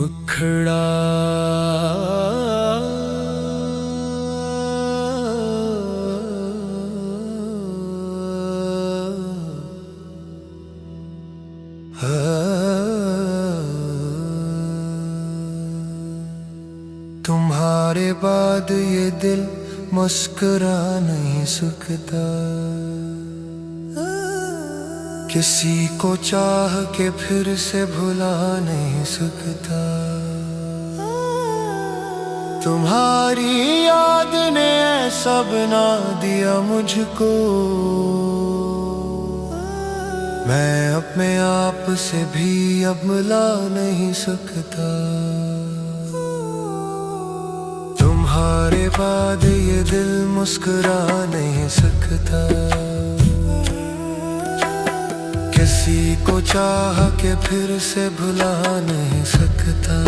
मुखड़ा तुम्हारे बाद ये दिल मुस्कुरा नहीं सकता, किसी को चाह के फिर से भुला नहीं सकता। तुम्हारी याद ने ऐसा बना दिया मुझको, मैं अपने आप से भी अब मिला नहीं सकता। तुम्हारे बाद ये दिल मुस्कुरा नहीं सकता, किसी को चाह के फिर से भुला नहीं सकता।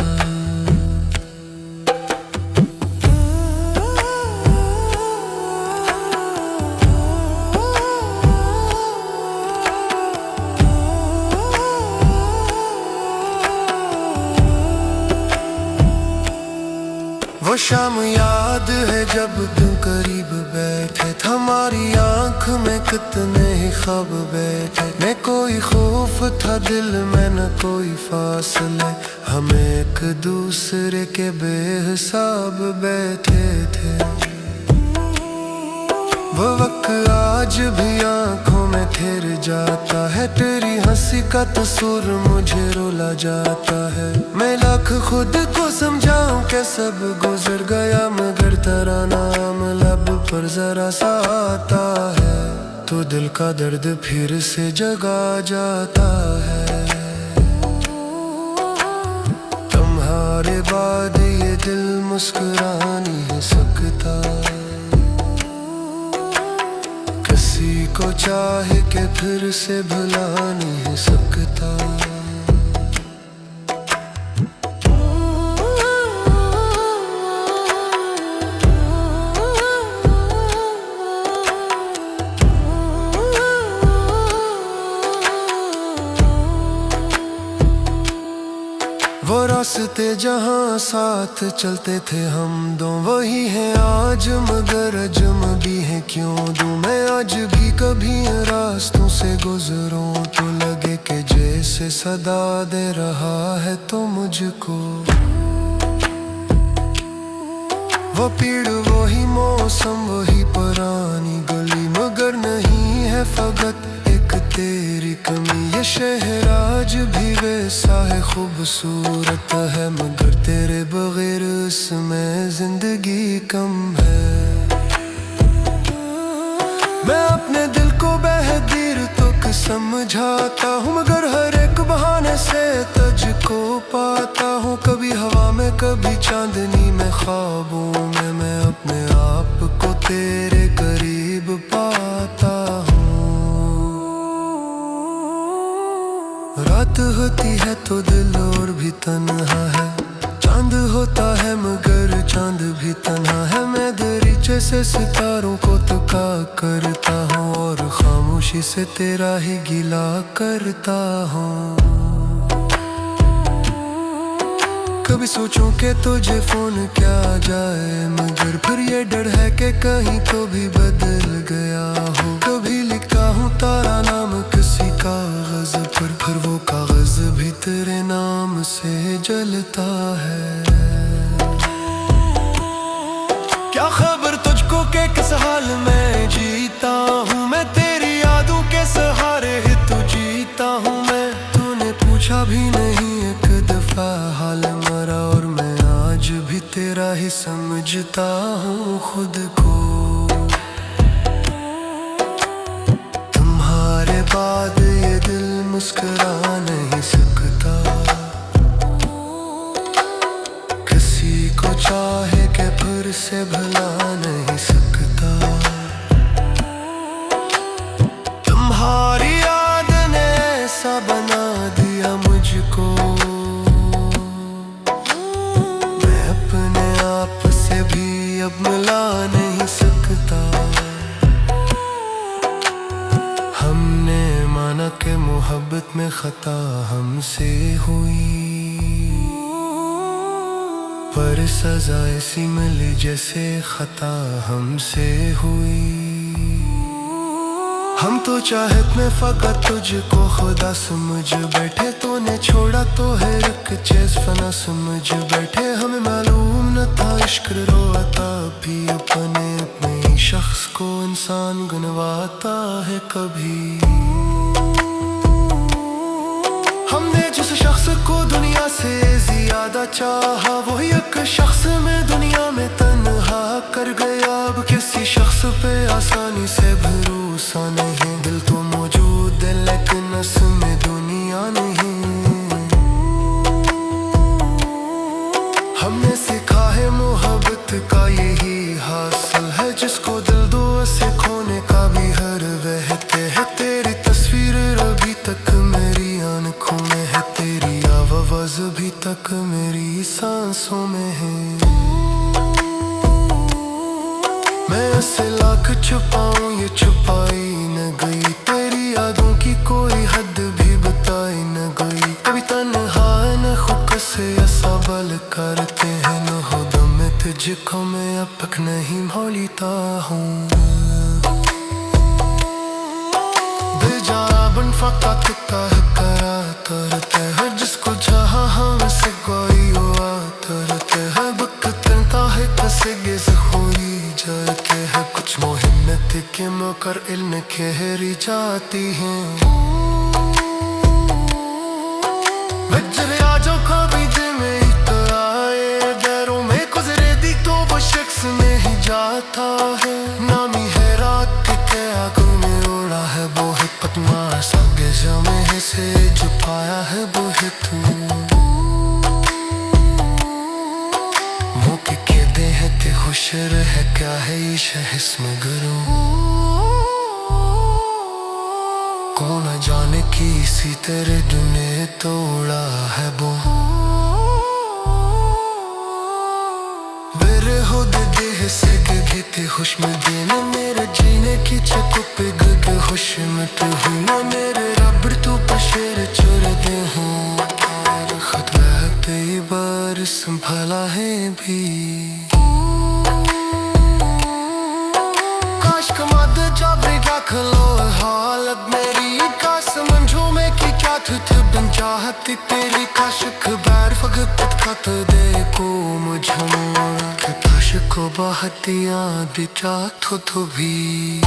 वो शाम याद है जब तुम करीब बैठे, हमारी आंख में कितने ही ख्वाब बैठे। न कोई खौफ था दिल में न कोई फासले, हम एक दूसरे के बेहिसाब बैठे थे। वो वक्त आज भी आंखों में ठहर जाता है, तेरी हंसी का तस्वीर मुझे रुला जाता है। मैं लाख खुद को समझाऊं कि सब गुजर गया, मगर तेरा नाम लब पर जरा सा आता है तो दिल का दर्द फिर से जगा जाता है। तुम्हारे बाद ये दिल मुस्कुरा नहीं सकता, किसी को चाहे के फिर से भुला नहीं सकता। वो रास्ते जहाँ साथ चलते थे हम दो, वही है आज मगर अजनबी है क्यों दूं। मैं आज भी कभी रास्तों से गुजरूं तो लगे कि जैसे सदा दे रहा है तो मुझको। वो पीड़ वही मौसम वही पुरानी गली, मगर नहीं है फकत एक तेरी कमी। ये शहर आज भी वैसा है खूबसूरत है, मगर तेरे बगैर इसमें जिंदगी कम है। मैं अपने दिल को बहदीर तो समझाता हूँ, मगर हर एक बहाने से तुझको पाता हूँ। कभी हवा में कभी चांदनी में ख्वाबों में, मैं अपने आप को तेरे करीब पाता हूँ। रात होती है तो दिल और भी तन्हा है, चांद होता है मगर चांद भी तन्हा है। मैं दरीचे से सितारों को तका करता हूँ और खामोशी से तेरा ही गिला करता हूँ। कभी सोचूं कि तुझे फोन क्या जाए, मगर फिर ये डर है कि कहीं तो भी बदल गया हो। कभी लिखता हूँ तारा नाम किसी कागज पर, फिर वो कागज भी तेरे नाम से जलता है। क्या खबर तुझको के किस हाल में जीता हूँ मैं, तेरी यादों के सहारे ही तो जीता हूँ मैं। तूने पूछा भी नहीं एक दफा हाल मरा, और मैं आज भी तेरा ही समझता हूँ खुद को। तुम्हारे बाद ये दिल मुस्कुरा नहीं सकता, किसी को चाहे के फिर से भुला नहीं सकता। तुम्हारी याद ने ऐसा बना दिया मुझको, मैं अपने आप से भी अब मिला नहीं सकता। हमने माना कि मोहब्बत में खता हमसे हुई, पर सजा ऐसी मिली जैसे खता हमसे हुई। हम तो चाहत में फकत तुझको खुदा समझ बैठे, तूने छोड़ा तो है एक चीज फना समझ बैठे। हमें मालूम न था इश्क रोता भी अपने अपने शख्स को इंसान गुनवाता है कभी। हमने जिस शख्स को दुनिया से ज्यादा चाहा, वही एक शख्स में दुनिया में तन्हा कर गया। अब किसी शख्स पे आसानी से भरोसा नहीं, दिल तो मौजूद है लेकिन उसमें दुनिया नहीं। हमने सीखा है मोहब्बत का यही हासिल है, जिसको दिल दो से खोने का भी हर वहते है। तेरी तस्वीर अभी तक मेरी आंखों में है, तेरी आवाज़ अभी तक मेरी सांसों में है। मैं ऐसे लाख छुपाऊं ये छुपाई न गई, तेरी यादों की कोई हद भी बताई न गई। कभी तन्हा न खुद से ऐसा बल करते हैं, न हो दम तुझको मैं अब तक नहीं भूलता हूँ। बेजाबन फकत करा तरते है, जिसको चाहा हमसे कोई हुआ तरते है। वक्त तनता है कसेगे से खोई जाते हैं, कुछ मोहिन्नत के मकर इल्म खेरी जाती हैं। वजरे आजो कभी दिल में ही तो आए, दरों में गुजरे दी तो वो शख्स में ही जाता है। नामी है रात के आगों में उड़ा है वो है पद्मा, सागे जमे है से जो पाया है वो है तू। मुँह के दे है ते खुशर है क्या है ये शहस में गरूं। कौन जाने की इसी तेरे दुनिया तोड़ा है वो। मेरे हो दे से गए खुश में देने, मेरे जीने की चको पे गए खुश में तू हूँ ना। मेरे रब तू पशेर चुर दे हूँ, खत पे बार संभाला है भी। काश कमाद जाबरी रख लो हालत मेरी, का समझो में कि क्या तुझ बन चाहती तेरी। काशिक बैर फगत खत दे को मुझो को बहतियाँ दी चाहतो तो भी।